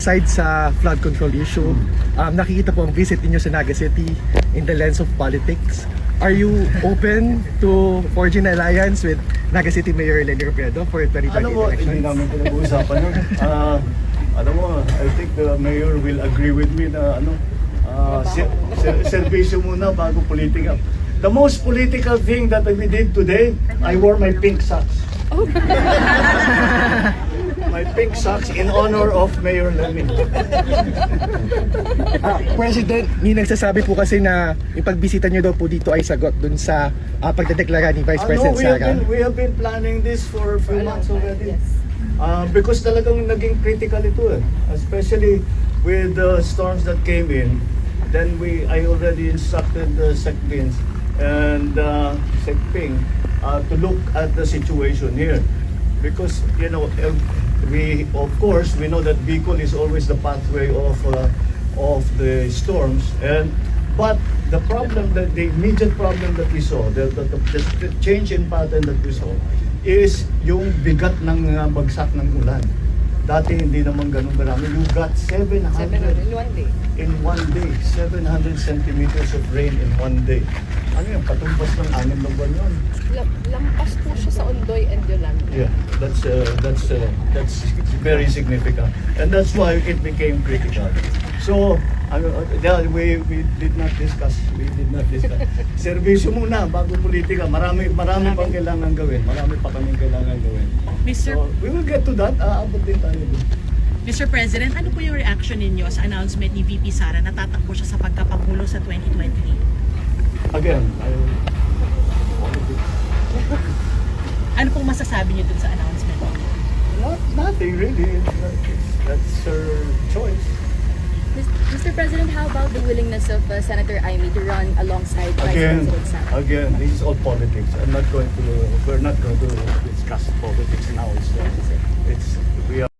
Aside sa flood control issue, nakikita po ang visit ninyo sa Naga City in the lens of politics. Are you open to forging an alliance with Naga City Mayor Lenny Robredo for 2028 Alam mo, elections? hindi namin pinag-uusapan yun. Alam mo, I think the mayor will agree with me na servisyo muna bago politika. The most political thing that we did today, I wore my pink socks. My pink socks in honor of Mayor Lenny. President, may nagsasabi po kasi na yung pagbisita nyo daw po dito ay sagot dun sa pagdedeklara ni Vice President Sara. We have been planning this for a few months already. Because talagang naging critical ito eh. Especially with the storms that came in. Then I already instructed the SecBins and SecPing to look at the situation here. Because, you know, of course, we know that Bicol is always the pathway of the storms. But the immediate problem that we saw, the change in pattern that we saw, is yung bigat ng bagsak ng ulan. Dati hindi naman ganun marami. You got 700 in one day. In one day, 700 centimeters of rain in one day. Ano yun? Patumpas ng 6 na buwan yun. Lampas po siya sa Ondoy and Yolanda. Yeah, that's very significant, and that's why it became critical. So, we did not discuss. Servisyo muna bago politika. Marami pang kailangan gawin. Marami pa kaming kailangan gawin. So, we will get to that. Aabot din tayo doon. Mr. President, ano po yung reaction ninyo sa announcement ni VP Sara na tatakbo siya sa pagkapangulo sa 2028? Again, Ano pong masasabi niyo dun sa announcement? nothing really. That's her choice. Mr. President, how about the willingness of Senator Amy to run alongside Vice President Sara? Again, this is all politics. We're not going to discuss politics now. We are